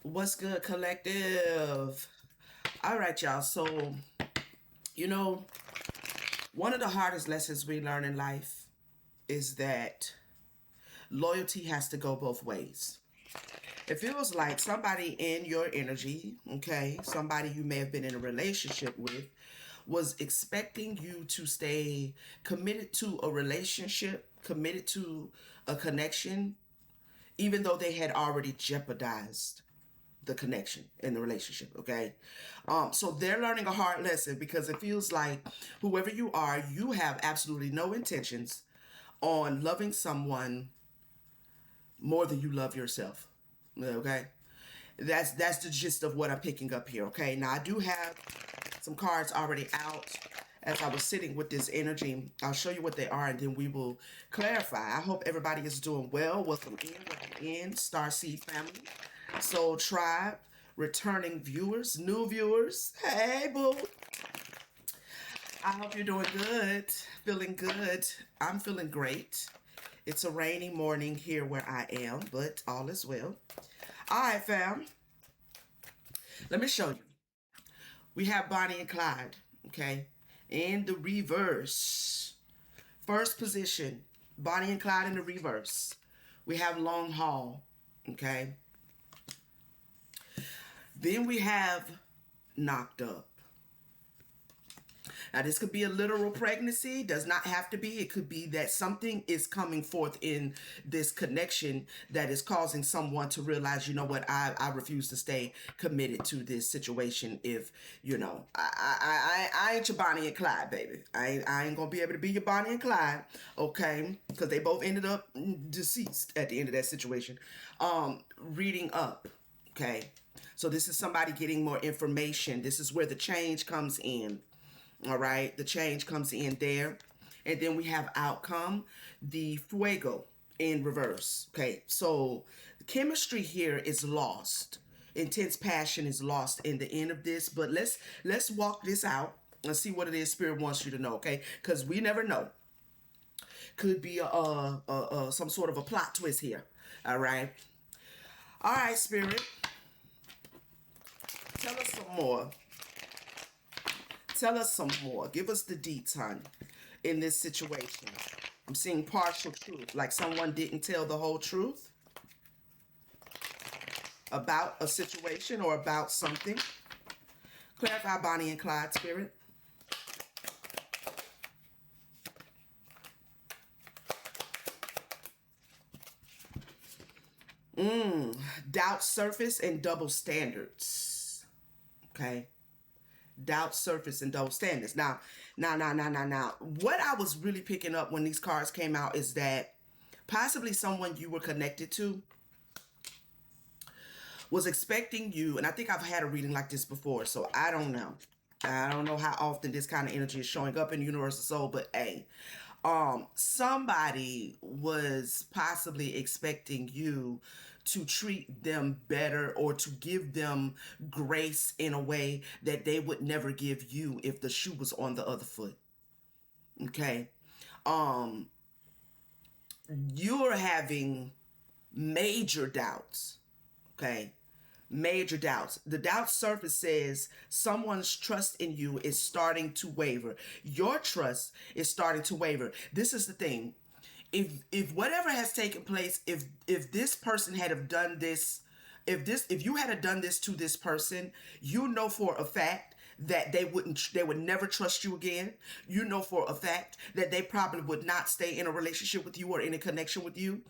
What's good, collective? All right, y'all. So, you know, one of the hardest lessons we learn in life is that loyalty has to go both ways. It feels like somebody in your energy, okay, somebody you may have been in a relationship with, was expecting you to stay committed to a relationship, committed to a connection, even though they had already jeopardized the connection in the relationship. Okay. So they're learning a hard lesson because it feels like whoever you are, you have absolutely no intentions on loving someone more than you love yourself. Okay. That's the gist of what I'm picking up here. Okay. Now I do have some cards already out. As I was sitting with this energy, I'll show you what they are and then we will clarify. I hope everybody is doing well. Welcome in, Starseed family. Soul Tribe, returning viewers, new viewers. Hey, boo. I hope you're doing good, feeling good. I'm feeling great. It's a rainy morning here where I am, but all is well. All right, fam. Let me show you. We have Bonnie and Clyde, okay? In the reverse. First position, Bonnie and Clyde in the reverse. We have Long Haul, okay? Then we have Knocked Up. Now, this could be a literal pregnancy, does not have to be. It could be that something is coming forth in this connection that is causing someone to realize, you know what, I refuse to stay committed to this situation if, I ain't your Bonnie and Clyde, baby. I ain't gonna be able to be your Bonnie and Clyde, okay? Because they both ended up deceased at the end of that situation. Reading up, okay? So this is somebody getting more information. This is where the change comes in. All right, the change comes in there. And then we have outcome, the fuego in reverse. Okay, so the chemistry here is lost. Intense passion is lost in the end of this, but let's walk this out and see what it is Spirit wants you to know, okay? Because we never know. Could be some sort of a plot twist here. All right, Spirit, tell us some more. Tell us some more. Give us the deets, honey, in this situation. I'm seeing partial truth, like someone didn't tell the whole truth about a situation or about something. Clarify Bonnie and Clyde, Spirit. Doubt surface and double standards. Okay. Doubt surface and double standards. Now. What I was really picking up when these cards came out is that possibly someone you were connected to was expecting you, and I think I've had a reading like this before, so I don't know. I don't know how often this kind of energy is showing up in the universal soul, but hey, somebody was possibly expecting you to treat them better or to give them grace in a way that they would never give you if the shoe was on the other foot. Okay. Um, you're having major doubts. Okay. Major doubts. The doubt surface says someone's trust in you is starting to waver. Your trust is starting to waver. This is the thing. If whatever has taken place, if this person had have done this, if you had have done this to this person, you know for a fact that they would never trust you again. You know for a fact that they probably would not stay in a relationship with you or in a connection with you.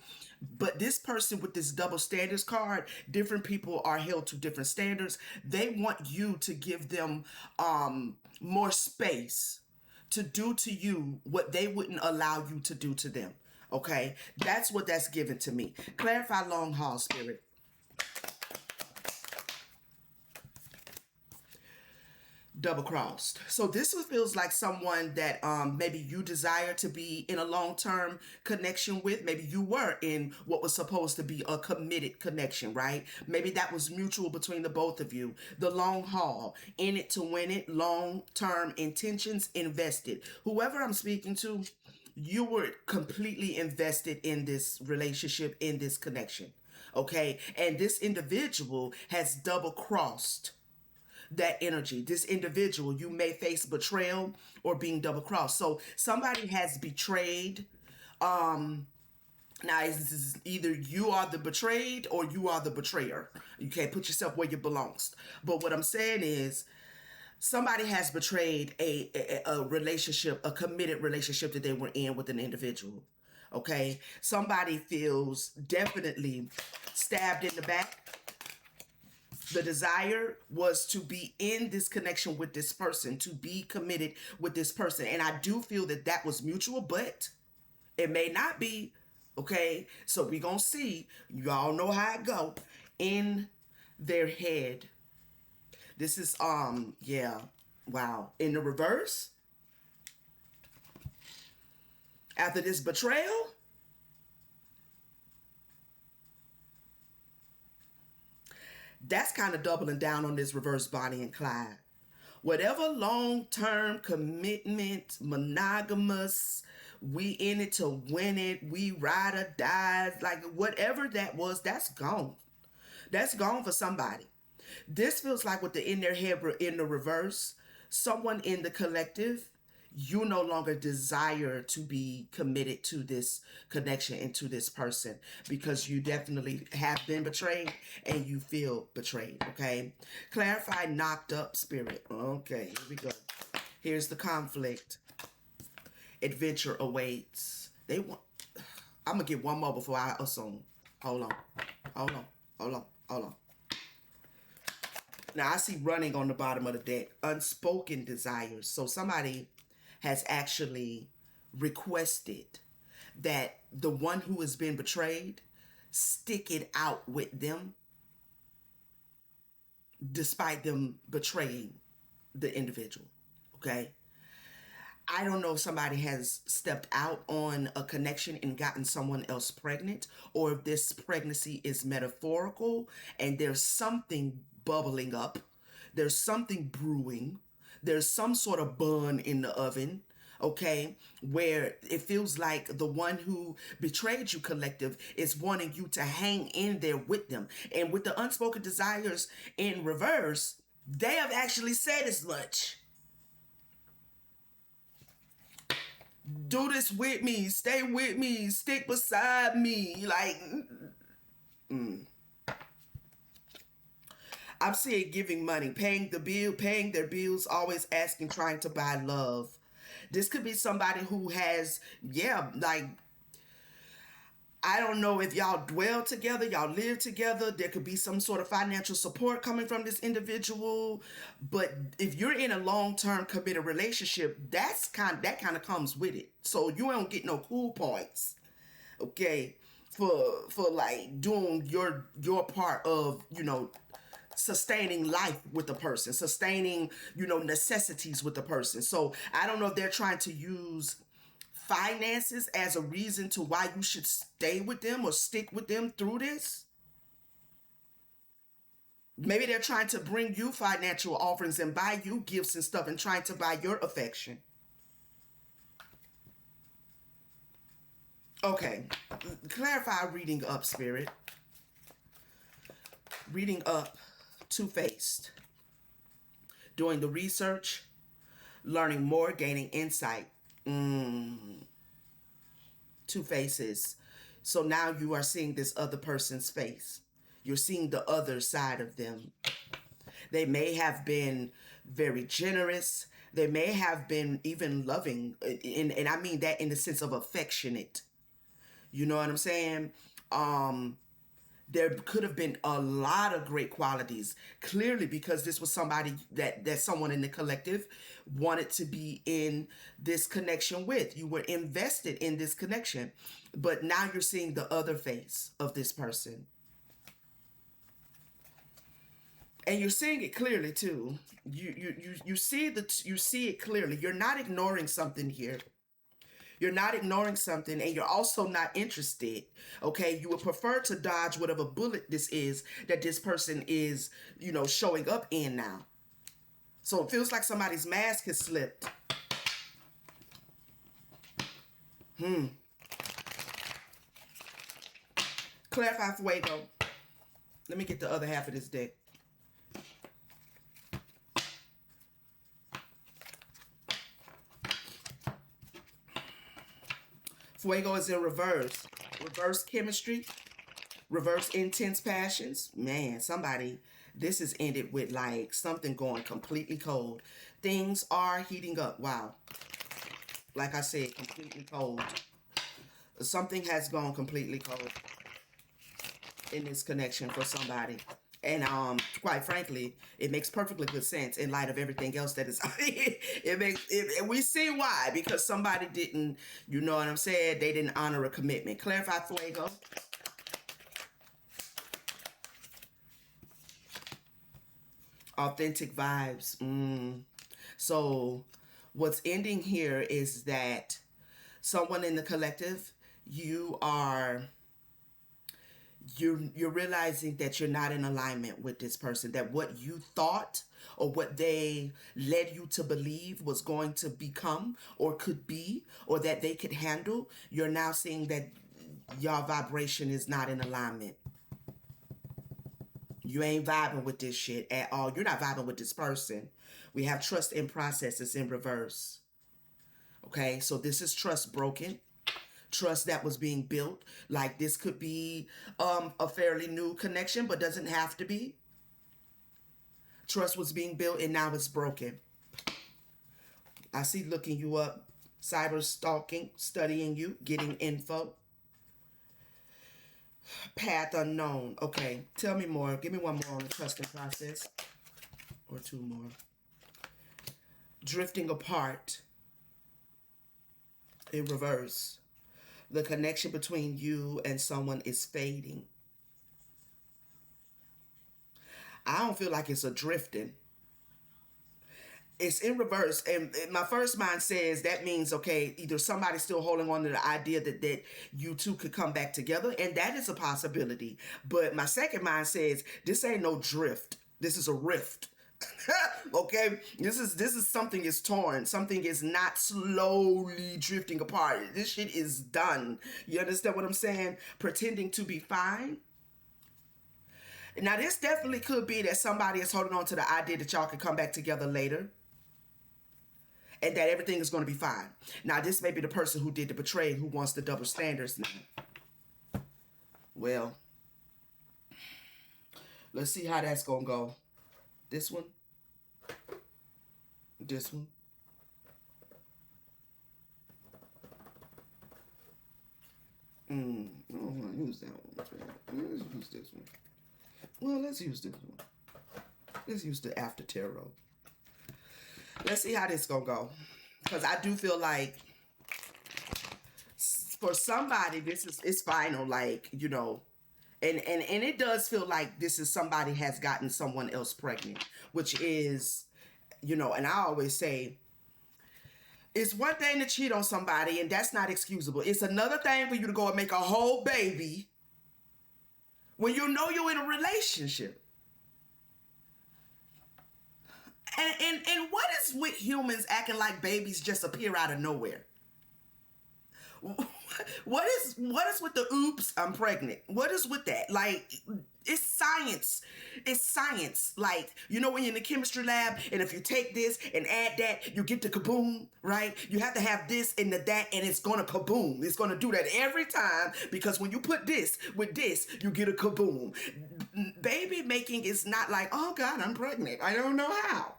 But this person with this double standards card, different people are held to different standards. They want you to give them more space to do to you what they wouldn't allow you to do to them. Okay, that's what that's given to me. Clarify long haul, Spirit. Double crossed. So this feels like someone that maybe you desire to be in a long-term connection with. Maybe you were in what was supposed to be a committed connection, right? Maybe that was mutual between the both of you. The long haul, in it to win it, long-term intentions invested. Whoever I'm speaking to, you were completely invested in this relationship, in this connection. Okay, and this individual has double crossed that energy. This individual, you may face betrayal or being double crossed. So somebody has betrayed. Now, it's either you are the betrayed or you are the betrayer. You can't put yourself where you belongs. But what I'm saying is, somebody has betrayed a relationship, a committed relationship that they were in with an individual. Okay, somebody feels definitely stabbed in the back. The desire was to be in this connection with this person, to be committed with this person, and I do feel that that was mutual, but it may not be. Okay, so we gonna see. Y'all know how it go in their head. This is yeah, wow. In the reverse, after this betrayal, that's kind of doubling down on this reverse Bonnie and Clyde. Whatever long term commitment, monogamous, we in it to win it, we ride or die, like whatever that was, that's gone. That's gone for somebody. This feels like with the in their head in the reverse, someone in the collective, you no longer desire to be committed to this connection and to this person because you definitely have been betrayed and you feel betrayed. Okay, clarify knocked up spirit. Okay, here we go. Here's the conflict. Adventure awaits. They want. I'm gonna get one more before I assume. Hold on, hold on, hold on, hold on. Now I see running on the bottom of the deck. Unspoken desires. So somebody has actually requested that the one who has been betrayed stick it out with them despite them betraying the individual. Okay. I don't know if somebody has stepped out on a connection and gotten someone else pregnant, or if this pregnancy is metaphorical and there's something bubbling up, there's something brewing, there's some sort of bun in the oven, okay, where it feels like the one who betrayed you collective is wanting you to hang in there with them. And with the unspoken desires in reverse, they have actually said as much. Do this with me, stay with me, stick beside me. Like, I'm seeing giving money, paying the bill, paying their bills, always asking, trying to buy love. This could be somebody who has, yeah, like, I don't know if y'all dwell together, y'all live together. There could be some sort of financial support coming from this individual. But if you're in a long-term committed relationship, that kind of comes with it. So you don't get no cool points, okay, for like doing your part of, sustaining life with the person, sustaining, necessities with the person. So I don't know if they're trying to use finances as a reason to why you should stay with them or stick with them through this. Maybe they're trying to bring you financial offerings and buy you gifts and stuff and trying to buy your affection. Okay, clarify reading up, spirit. Reading up, two-faced. Doing the research, learning more, gaining insight. Two faces. So now you are seeing this other person's face. You're seeing the other side of them. They may have been very generous. They may have been even loving. And I mean that in the sense of affectionate. You know what I'm saying? There could have been a lot of great qualities, clearly, because this was somebody that someone in the collective wanted to be in this connection with. You were invested in this connection, but now you're seeing the other face of this person, and you're seeing it clearly too. You see it clearly. You're not ignoring something here. You're not ignoring something, and you're also not interested. Okay, you would prefer to dodge whatever bullet this is that this person is, showing up in now. So it feels like somebody's mask has slipped. Clarify fuego. Let me get the other half of this deck. Fuego is in reverse. Reverse chemistry. Reverse intense passions. Man, somebody, this is ended with like something going completely cold. Things are heating up. Wow. Like I said, completely cold. Something has gone completely cold in this connection for somebody. And quite frankly, it makes perfectly good sense in light of everything else that is. It makes it, we see why, because somebody didn't, you know what I'm saying? They didn't honor a commitment. Clarify, Fuego. Authentic vibes. So, what's ending here is that someone in the collective, you are you're realizing that you're not in alignment with this person, that what you thought or what they led you to believe was going to become or could be or that they could handle, you're now seeing that your vibration is not in alignment. You ain't vibing with this shit at all. You're not vibing with this person. We have trust in processes in reverse. Okay, so this is trust broken, trust that was being built. Like this could be a fairly new connection, but doesn't have to be. Trust was being built and now it's broken. I see looking you up, cyber stalking, studying you, getting info. Path unknown. Okay, tell me more. Give me one more on the trusting process. Or two more. Drifting apart in reverse. The connection between you and someone is fading. I don't feel like it's a drifting. It's in reverse. And my first mind says that means, okay, either somebody's still holding on to the idea that you two could come back together, and that is a possibility. But my second mind says this ain't no drift. This is a rift. Okay, this is something is torn. Something is not slowly drifting apart. This shit is done. You understand what I'm saying? Pretending to be fine. Now this definitely could be that somebody is holding on to the idea that y'all can come back together later and that everything is going to be fine. Now this may be the person who did the betrayal, who wants the double standards now. Well, let's see how that's going to go. This one. This one. I don't want to use that one. Let's use this one. Well, let's use this one. Let's use the after tarot. Let's see how this gonna go. Because I do feel like for somebody, this is it's final. Like, you know, and it does feel like this is somebody has gotten someone else pregnant, which is, you know, and I always say, it's one thing to cheat on somebody, and that's not excusable. It's another thing for you to go and make a whole baby when you know you're in a relationship. And what is with humans acting like babies just appear out of nowhere? What is with the oops, I'm pregnant? What is with that? Like, it's science. It's science. Like, you know when you're in the chemistry lab and if you take this and add that, you get the kaboom, right? You have to have this and the that and it's gonna kaboom. It's gonna do that every time because when you put this with this, you get a kaboom. Baby making is not like, oh God, I'm pregnant. I don't know how.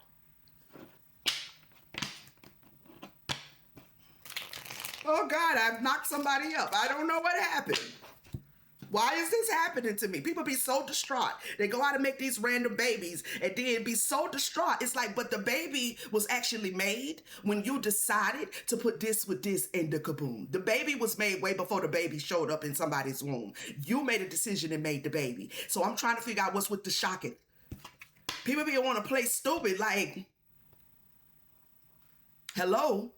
Oh God, I've knocked somebody up. I don't know what happened. Why is this happening to me? People be so distraught. They go out and make these random babies and then be so distraught. It's like, but the baby was actually made when you decided to put this with this in the kaboom. The baby was made way before the baby showed up in somebody's womb. You made a decision and made the baby. So I'm trying to figure out what's with the shocking. People be want to play stupid like, hello?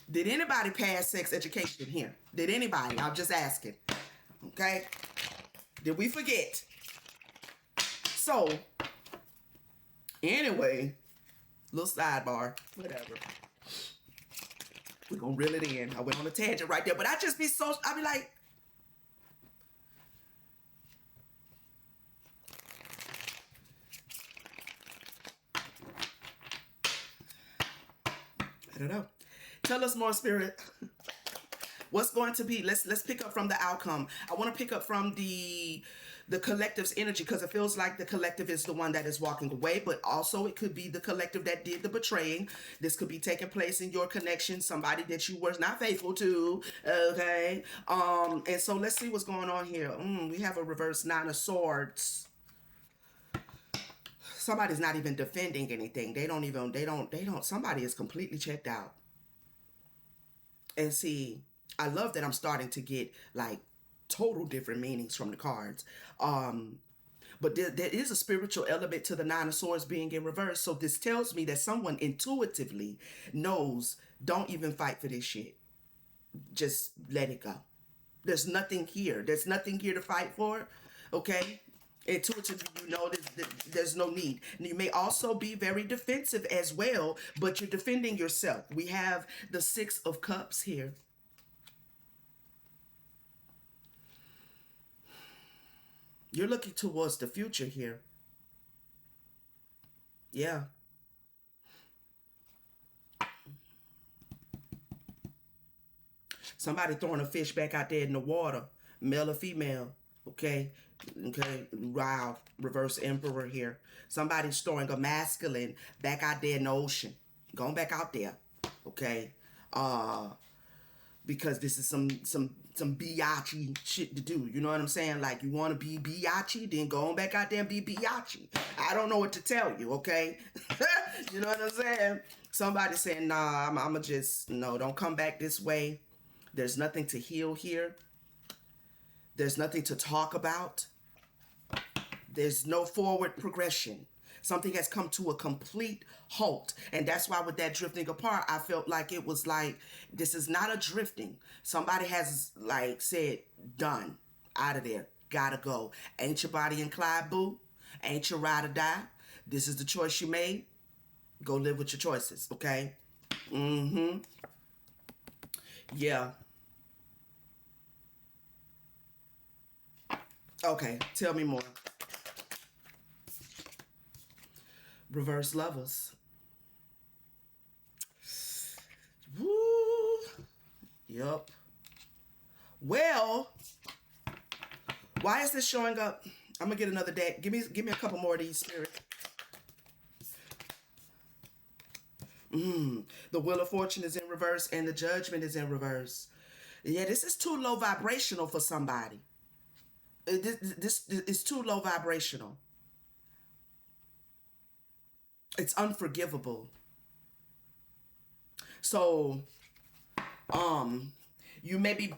Did anybody pass sex education here? Did anybody? I'm just asking. Okay? Did we forget? So, anyway, little sidebar. Whatever. We're going to reel it in. I went on a tangent right there. But I be like, I don't know. Tell us more, Spirit. What's going to be? Let's pick up from the outcome. I want to pick up from the collective's energy, because it feels like the collective is the one that is walking away, but also it could be the collective that did the betraying. This could be taking place in your connection, somebody that you were not faithful to. Okay. And so let's see what's going on here. We have a reverse Nine of Swords. Somebody's not even defending anything. They don't somebody is completely checked out. And see, I love that I'm starting to get like total different meanings from the cards. But there is a spiritual element to the Nine of Swords being in reverse. So this tells me that someone intuitively knows, don't even fight for this shit. Just let it go. There's nothing here. There's nothing here to fight for. Okay? Intuitively, you know there's no need. You may also be very defensive as well, but you're defending yourself. We have the Six of Cups here. You're looking towards the future here. Yeah. Somebody throwing a fish back out there in the water, male or female. Okay. Okay. Wow. Reverse emperor here. Somebody's throwing a masculine back out there in the ocean. Going back out there. Okay. Because this is some biatchy shit to do. You know what I'm saying? Like, you want to be biatchy, then go on back out there and be biatchy. I don't know what to tell you, okay? You know what I'm saying? Somebody saying, nah, I'ma just, no, don't come back this way. There's nothing to heal here. There's nothing to talk about. There's no forward progression. Something has come to a complete halt. And that's why with that drifting apart, I felt like it was like, this is not a drifting. Somebody has like said, done, out of there, gotta go. Ain't your body inclined, boo? Ain't your ride or die? This is the choice you made. Go live with your choices, okay? Mm-hmm. Yeah. Okay, tell me more. Reverse lovers. Woo. Yup. Well, why is this showing up? I'm gonna get another deck. Give me a couple more of these, Spirit. The Wheel of Fortune is in reverse and the Judgment is in reverse. Yeah, this is too low vibrational for somebody. This is too low vibrational. It's unforgivable. So, um, you may be,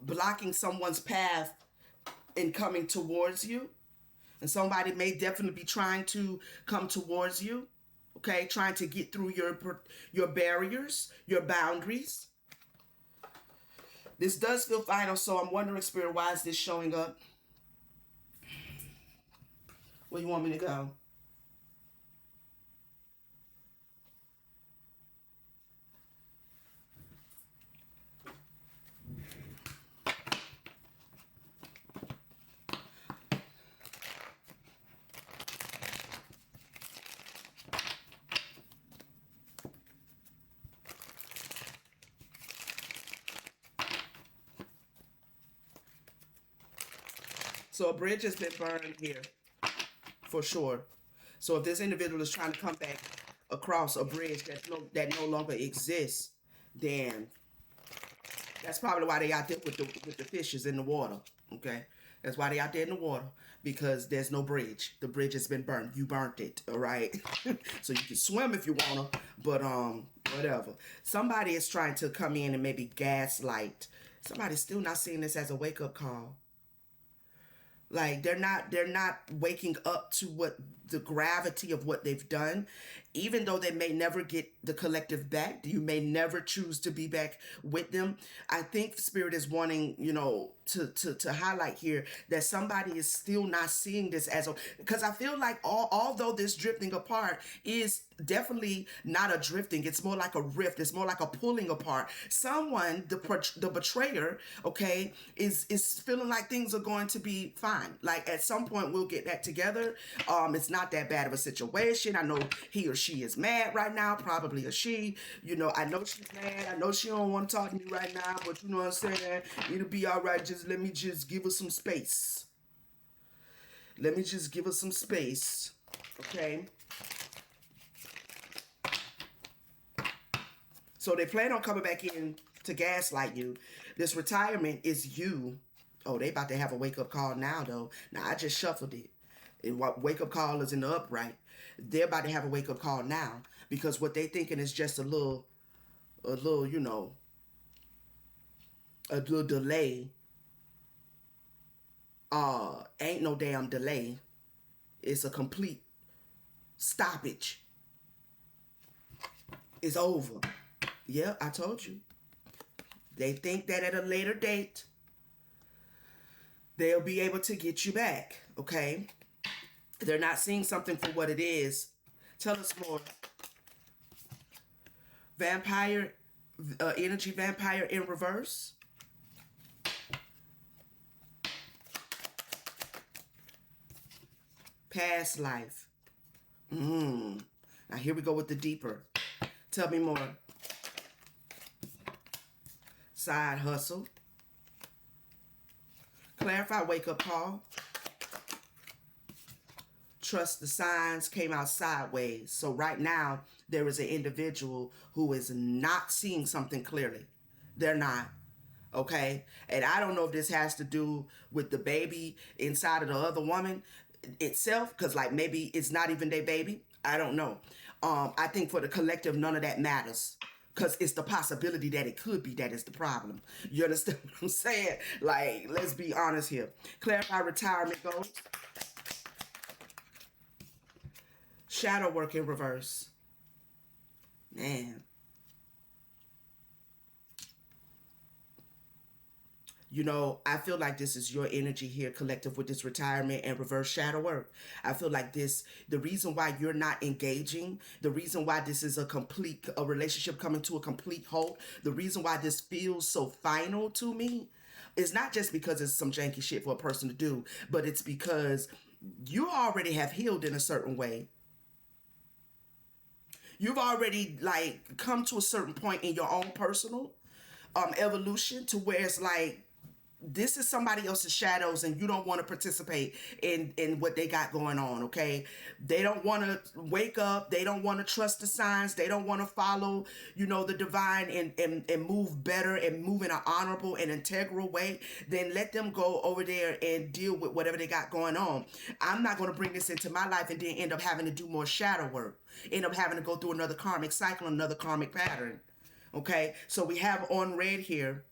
blocking someone's path in coming towards you. And somebody may definitely be trying to come towards you. Okay, trying to get through your barriers, your boundaries. This does feel final, so I'm wondering, Spirit, why is this showing up? Where you want me to go? So a bridge has been burned here, for sure. So if this individual is trying to come back across a bridge that no longer exists, then that's probably why they out there with the fishes in the water. Okay, that's why they out there in the water, because there's no bridge. The bridge has been burned. You burnt it. All right. So you can swim if you wanna, but whatever. Somebody is trying to come in and maybe gaslight. Somebody's still not seeing this as a wake up call. Like, they're not waking up to what the gravity of what they've done. Even though they may never get the collective back, you may never choose to be back with them. I think Spirit is wanting, to highlight here that somebody is still not seeing this as a, because I feel like although this drifting apart is definitely not a drifting, it's more like a rift, it's more like a pulling apart. Someone, the betrayer, okay, is feeling like things are going to be fine. fine. Like at some point we'll get that together. It's not that bad of a situation. I know he or she is mad right now, probably a she. You know, I know she's mad. I know she don't want to talk to me right now, but you know what I'm saying? It'll be all right. Just let me just give her some space. Let me just give her some space. Okay? So they plan on coming back in to gaslight you. This retirement is you. Oh, they about to have a wake-up call now, though. Now, I just shuffled it. Wake-up call is in the upright. They're about to have a wake-up call now because what they thinking is just a little, you know, a little delay. Ain't no damn delay. It's a complete stoppage. It's over. Yeah, I told you. They think that at a later date, they'll be able to get you back, okay? They're not seeing something for what it is. Tell us more. Vampire, energy vampire in reverse. Past life. Now here we go with the deeper. Tell me more. Side hustle. Clarify wake-up call. Trust the signs came out sideways. So right now, there is an individual who is not seeing something clearly. They're not. Okay? And I don't know if this has to do with the baby inside of the other woman itself, because like maybe it's not even their baby. I don't know. I think for the collective, none of that matters. Because it's the possibility that it could be that is the problem. You understand what I'm saying? Like, let's be honest here. Clarify retirement goals. Shadow work in reverse. Man. You know, I feel like this is your energy here, collective, with this retirement and reverse shadow work. I feel like this, the reason why you're not engaging, the reason why this is a relationship coming to a complete halt, the reason why this feels so final to me is not just because it's some janky shit for a person to do, but it's because you already have healed in a certain way. You've already like come to a certain point in your own personal evolution to where it's like, this is somebody else's shadows and you don't want to participate in what they got going on, okay? They don't want to wake up. They don't want to trust the signs. They don't want to follow, you know, the divine and move better and move in an honorable and integral way. Then let them go over there and deal with whatever they got going on. I'm not going to bring this into my life and then end up having to do more shadow work. End up having to go through another karmic cycle, another karmic pattern, okay? So we have on red here,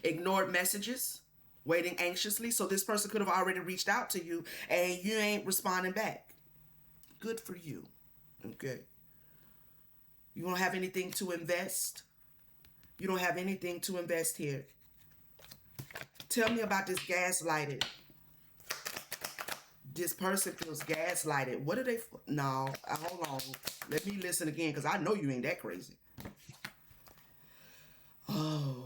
ignored messages, waiting anxiously. So this person could have already reached out to you and you ain't responding back. Good for you. Okay. You don't have anything to invest. You don't have anything to invest here. Tell me about this gaslighted. This person feels gaslighted. What are they? No, hold on. Let me listen again because I know you ain't that crazy. Oh.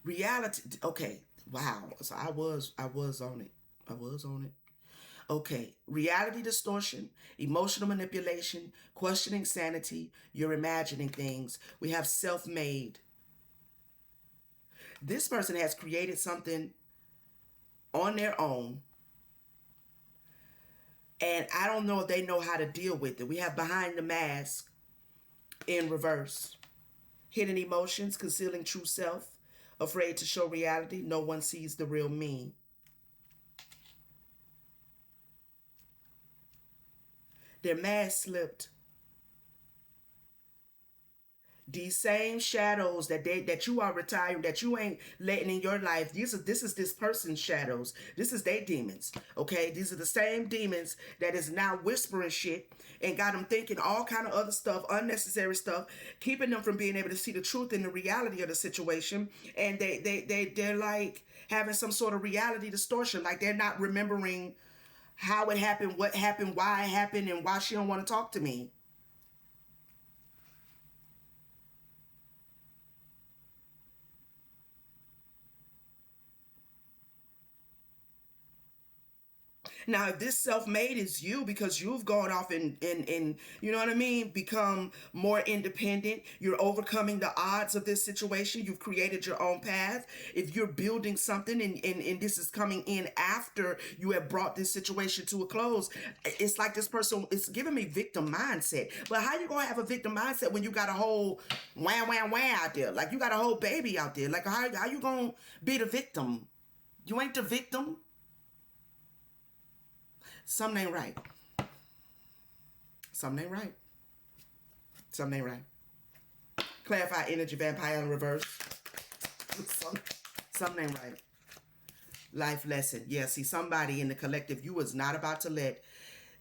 Reality. Okay. Wow. So I was on it. I was on it. Okay. Reality distortion, emotional manipulation, questioning sanity, you're imagining things. We have self-made. This person has created something on their own. And I don't know if they know how to deal with it. We have behind the mask in reverse. Hidden emotions, concealing true self. Afraid to show reality, no one sees the real me. Their mask slipped. These same shadows that you are retiring, that you ain't letting in your life. This is this person's shadows. This is their demons. Okay, these are the same demons that is now whispering shit and got them thinking all kind of other stuff, unnecessary stuff, keeping them from being able to see the truth and the reality of the situation. And they're like having some sort of reality distortion, like they're not remembering how it happened, what happened, why it happened, and why she don't want to talk to me. Now, if this self-made is you because you've gone off and you know what I mean, become more independent, you're overcoming the odds of this situation, you've created your own path. If you're building something and this is coming in after you have brought this situation to a close, it's like this person is giving me victim mindset. But how you gonna have a victim mindset when you got a whole wham wham wham out there? Like you got a whole baby out there. Like how you gonna be the victim? You ain't the victim. Something ain't right. Something ain't right. Something ain't right. Clarify energy vampire in reverse. Something ain't right. Life lesson. Yeah, see, somebody in the collective, you was not about to let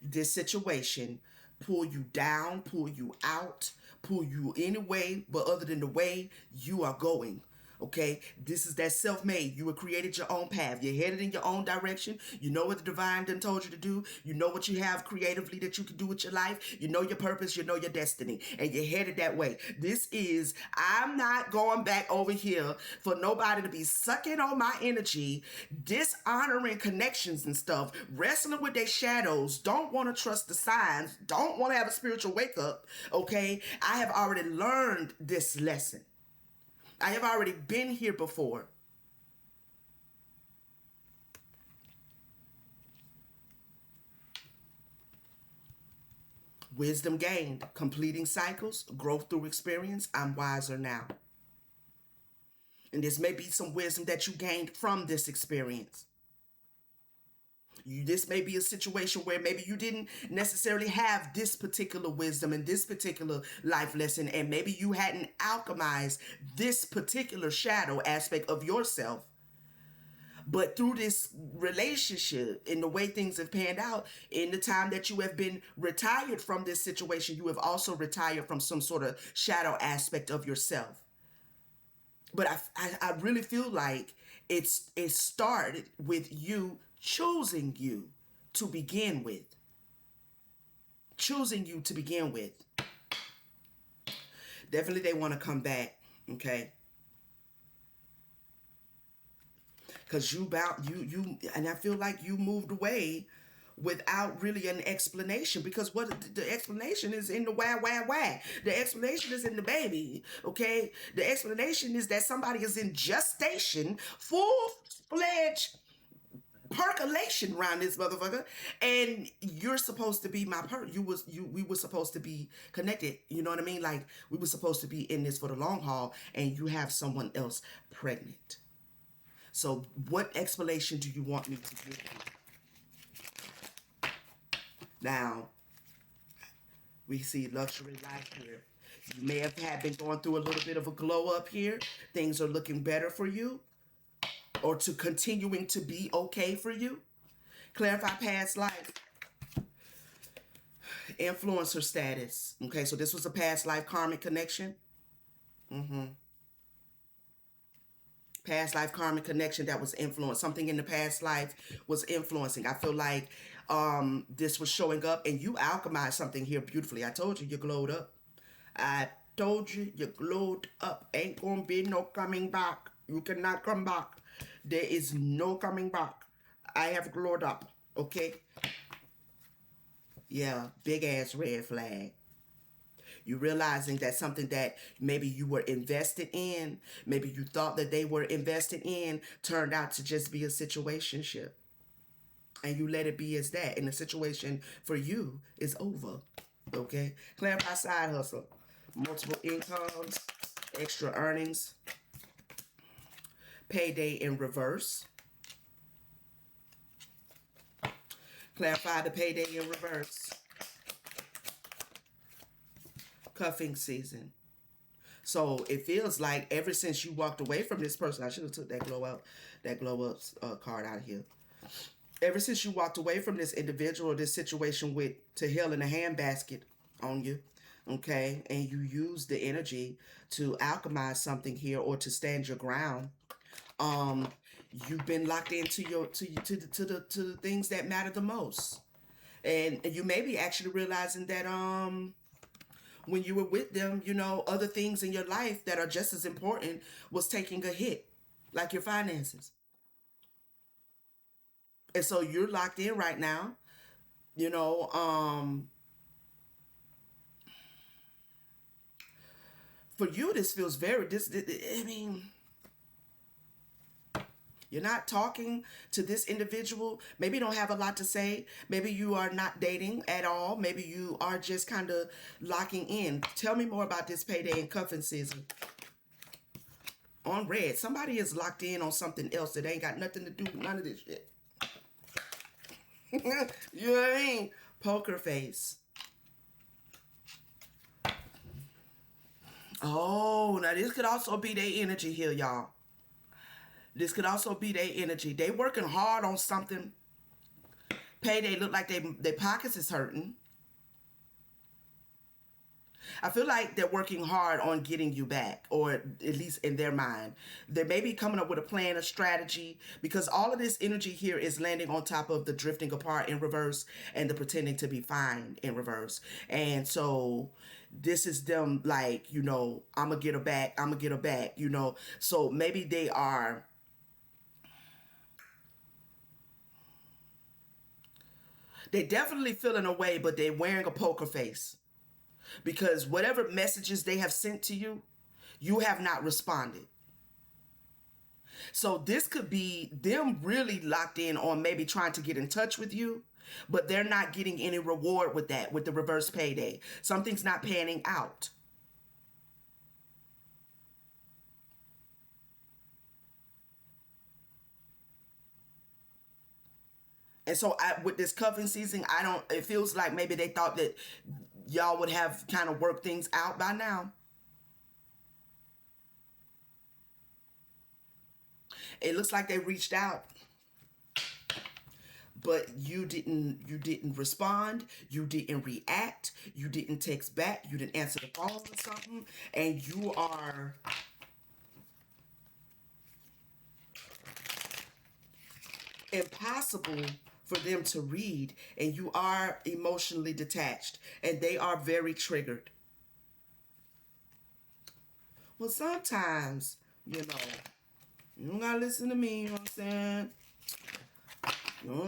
this situation pull you down, pull you out, pull you any way but other than the way you are going. Okay, this is that self-made. You have created your own path. You're headed in your own direction. You know what the divine done told you to do. You know what you have creatively that you can do with your life. You know your purpose. You know your destiny, and you're headed that way. This is. I'm not going back over here for nobody to be sucking on my energy, dishonoring connections and stuff, wrestling with their shadows. Don't want to trust the signs. Don't want to have a spiritual wake up. Okay, I have already learned this lesson. I have already been here before. Wisdom gained, completing cycles, growth through experience. I'm wiser now. And this may be some wisdom that you gained from this experience. This may be a situation where maybe you didn't necessarily have this particular wisdom and this particular life lesson, and maybe you hadn't alchemized this particular shadow aspect of yourself. But through this relationship and the way things have panned out, in the time that you have been retired from this situation, you have also retired from some sort of shadow aspect of yourself. But I really feel like it started with you choosing you to begin with. Choosing you to begin with. Definitely they want to come back, okay? Because and I feel like you moved away without really an explanation, because what the explanation is in the wah. The explanation is in the baby, okay? The explanation is that somebody is in gestation, full-fledged percolation around this motherfucker, and you're supposed to be we were supposed to be connected, you know what I mean? Like we were supposed to be in this for the long haul, and you have someone else pregnant. So what explanation do you want me to give you? Now, we see luxury life here. You may have been going through a little bit of a glow up here. Things are looking better for you, or to continuing to be okay for you. Clarify past life. Influencer status. Okay, so this was a past life karmic connection. Past life karmic connection that was influenced. Something in the past life was influencing. I feel like this was showing up, and you alchemized something here beautifully. I told you glowed up. I told you glowed up. Ain't gonna be no coming back. You cannot come back. There is no coming back. I have glowed up. Okay? Yeah, big ass red flag. You realizing that something that maybe you were invested in, maybe you thought that they were invested in, turned out to just be a situationship. And you let it be as that. And the situation for you is over. Okay? Clarify side hustle. Multiple incomes, extra earnings, payday in reverse. Clarify the payday in reverse. Cuffing season. So it feels like ever since you walked away from this person, I should have took that glow up card out of here. Ever since you walked away from this individual, this situation with to hell in a handbasket on you, okay, and you use the energy to alchemize something here or to stand your ground, you've been locked into the things that matter the most, and you may be actually realizing that when you were with them, other things in your life that are just as important was taking a hit, like your finances. And so you're locked in right now. You know, for you, this feels very, I mean, you're not talking to this individual. Maybe you don't have a lot to say. Maybe you are not dating at all. Maybe you are just kind of locking in. Tell me more about this payday and cuffing season. On red, somebody is locked in on something else that ain't got nothing to do with none of this shit. You know what I mean? Poker face. Oh, now this could also be their energy here, y'all. This could also be their energy. They working hard on something. Payday look like their pockets is hurting. I feel like they're working hard on getting you back, or at least in their mind. They may be coming up with a plan, a strategy, because all of this energy here is landing on top of the drifting apart in reverse and the pretending to be fine in reverse. And so this is them like, I'm going to get her back. I'm going to get her back, So maybe they definitely feeling away, but they're wearing a poker face. Because whatever messages they have sent to you, you have not responded. So this could be them really locked in on maybe trying to get in touch with you, but they're not getting any reward with that, with the reverse payday. Something's not panning out. And so with this cuffing season, it feels like maybe they thought that y'all would have kind of worked things out by now. It looks like they reached out, but you didn't respond, you didn't react, you didn't text back, you didn't answer the phone or something, and you are impossible for them to read, and you are emotionally detached, and they are very triggered. Well, sometimes, you don't gotta listen to me, you know what I'm saying?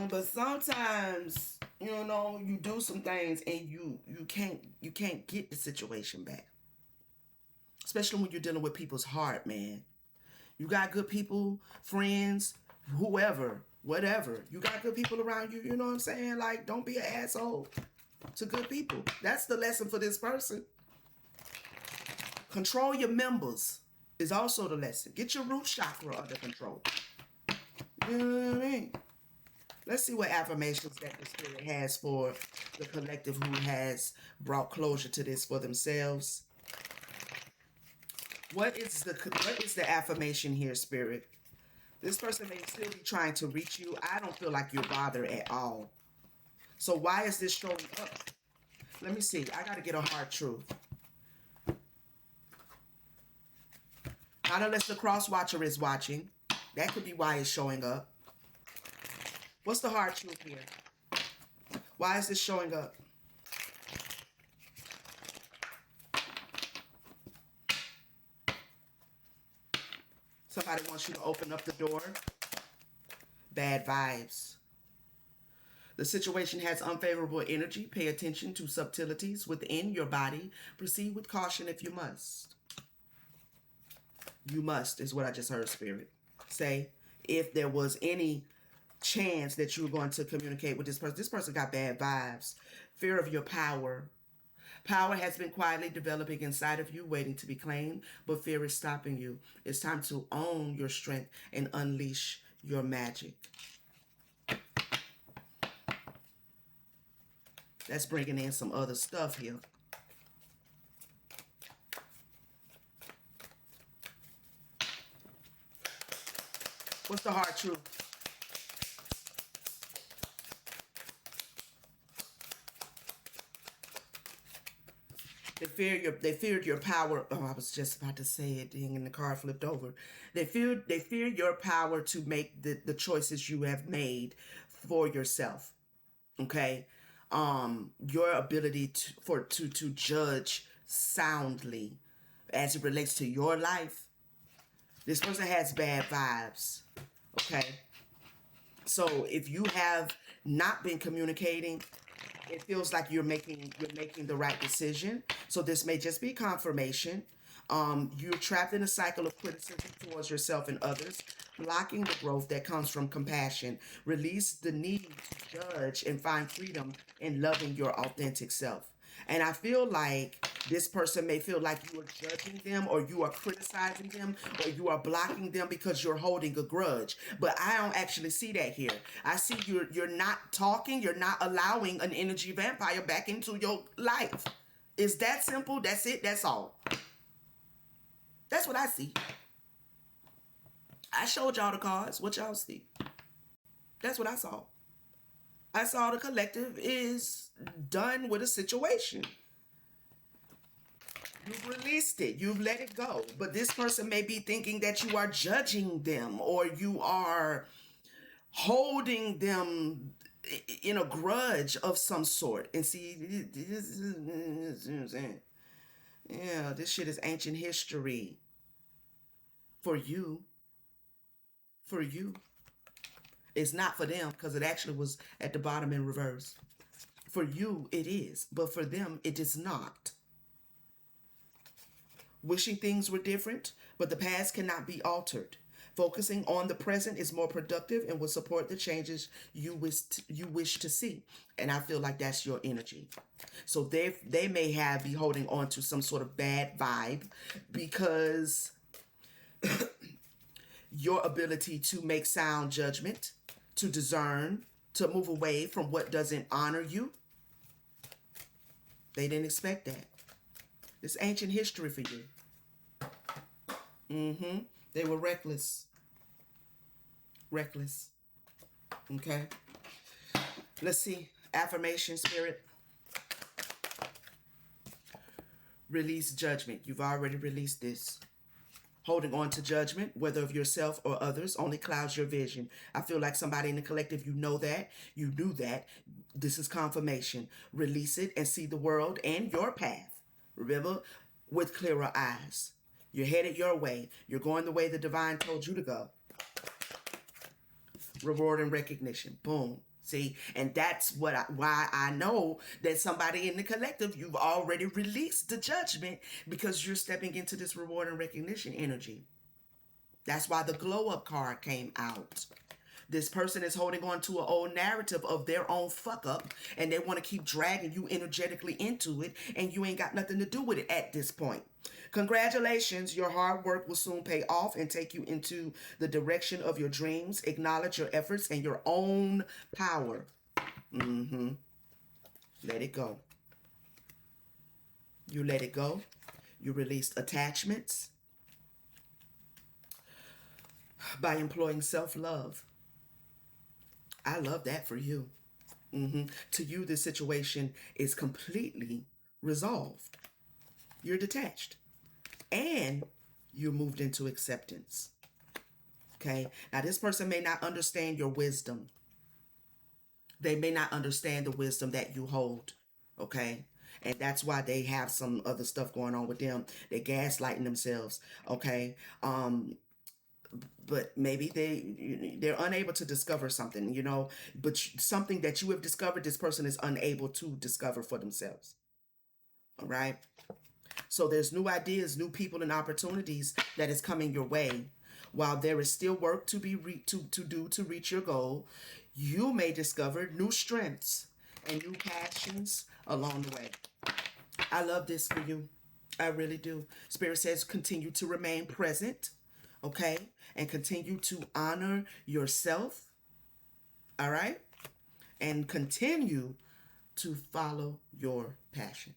But sometimes, you do some things and you can't get the situation back. Especially when you're dealing with people's heart, man. You got good people, friends, whoever, whatever. You got good people around you, you know what I'm saying? Like, don't be an asshole to good people. That's the lesson for this person. Control your members is also the lesson. Get your root chakra under control. You know what I mean? Let's see what affirmations that the spirit has for the collective who has brought closure to this for themselves. What is the affirmation here, spirit? This person may still be trying to reach you. I don't feel like you're bothered at all. So why is this showing up? Let me see. I gotta get a hard truth. Not unless the cross watcher is watching. That could be why it's showing up. What's the hard truth here? Why is this showing up? Somebody wants you to open up the door. Bad vibes. The situation has unfavorable energy. Pay attention to subtleties within your body. Proceed with caution if you must. You must is what I just heard, spirit say. If there was any chance that you were going to communicate with this person got bad vibes. Fear of your power. Power has been quietly developing inside of you, waiting to be claimed, but fear is stopping you. It's time to own your strength and unleash your magic. That's bringing in some other stuff here. What's the hard truth? They feared your power. Oh, I was just about to say it, dang, and the card flipped over. They feared your power to make the choices you have made for yourself. Okay? Your ability to judge soundly as it relates to your life. This person has bad vibes. Okay? So if you have not been communicating, it feels like you're making the right decision. So this may just be confirmation. You're trapped in a cycle of criticism towards yourself and others, blocking the growth that comes from compassion. Release the need to judge and find freedom in loving your authentic self. And I feel like this person may feel like you are judging them, or you are criticizing them, or you are blocking them because you're holding a grudge. But I don't actually see that here. I see you're not talking, you're not allowing an energy vampire back into your life. It's that simple. That's it. That's all. That's what I see. I showed y'all the cards. What y'all see? That's what I saw. I saw the collective is done with a situation. You've released it. You've let it go. But this person may be thinking that you are judging them, or you are holding them in a grudge of some sort. And see, this is, you know what I'm saying? Yeah, this shit is ancient history for you. For you. It's not for them because it actually was at the bottom in reverse. For you, it is. But for them, it is not. Wishing things were different, but the past cannot be altered. Focusing on the present is more productive and will support the changes you wish to see. And I feel like that's your energy. So they may have be holding on to some sort of bad vibe because your ability to make sound judgment, to discern, to move away from what doesn't honor you, they didn't expect that. It's ancient history for you. They were reckless. Reckless. Okay. Let's see. Affirmation, spirit. Release judgment. You've already released this. Holding on to judgment, whether of yourself or others, only clouds your vision. I feel like somebody in the collective, you know that, you knew that. This is confirmation. Release it and see the world and your path. Remember, with clearer eyes. You're headed your way. You're going the way the divine told you to go. Reward and recognition. Boom. See, and that's why I know that somebody in the collective, you've already released the judgment because you're stepping into this reward and recognition energy. That's why the glow up card came out. This person is holding on to an old narrative of their own fuck up, and they want to keep dragging you energetically into it, and you ain't got nothing to do with it at this point. Congratulations, your hard work will soon pay off and take you into the direction of your dreams. Acknowledge your efforts and your own power. Let it go. You let it go. You released attachments by employing self-love. I love that for you. To you, this situation is completely resolved. You're detached. And you moved into acceptance. Okay? Now, this person may not understand your wisdom. They may not understand the wisdom that you hold. Okay? And that's why they have some other stuff going on with them. They're gaslighting themselves. Okay? But maybe they're unable to discover something, but something that you have discovered, this person is unable to discover for themselves. All right? So there's new ideas, new people, and opportunities that is coming your way. While there is still work to be to do to reach your goal, you may discover new strengths and new passions along the way. I love this for you. I really do. Spirit says continue to remain present, okay? And continue to honor yourself, all right? And continue to follow your passions.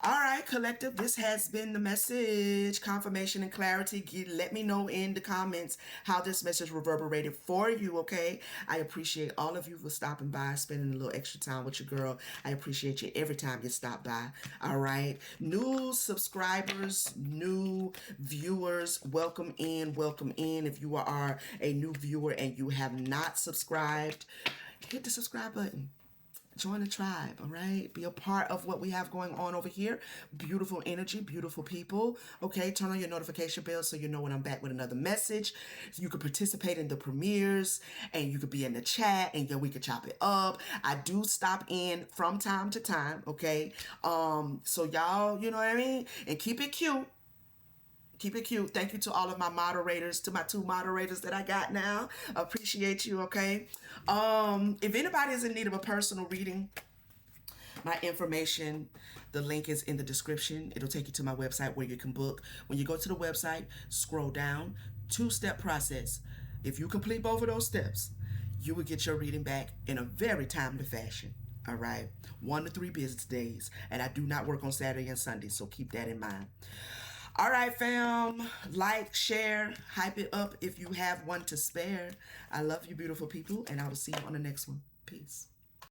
All right, collective, this has been the message, confirmation and clarity. Let me know in the comments how this message reverberated for you, okay? I appreciate all of you for stopping by, spending a little extra time with your girl. I appreciate you every time you stop by, all right? New subscribers, new viewers, welcome in, welcome in. If you are a new viewer and you have not subscribed, hit the subscribe button. Join the tribe, all right? Be a part of what we have going on over here. Beautiful energy, beautiful people. Okay, turn on your notification bell so you know when I'm back with another message. So you can participate in the premieres and you could be in the chat and then we could chop it up. I do stop in from time to time, okay? So y'all, you know what I mean? And keep it cute. Keep it cute. Thank you to all of my moderators, to my 2 moderators that I got now. Appreciate you, okay? If anybody is in need of a personal reading, my information, the link is in the description. It'll take you to my website where you can book. When you go to the website, scroll down, 2-step process. If you complete both of those steps, you will get your reading back in a very timely fashion. All right, 1 to 3 business days. And I do not work on Saturday and Sunday, so keep that in mind. All right, fam. Like, share, hype it up if you have one to spare. I love you, beautiful people, and I will see you on the next one. Peace.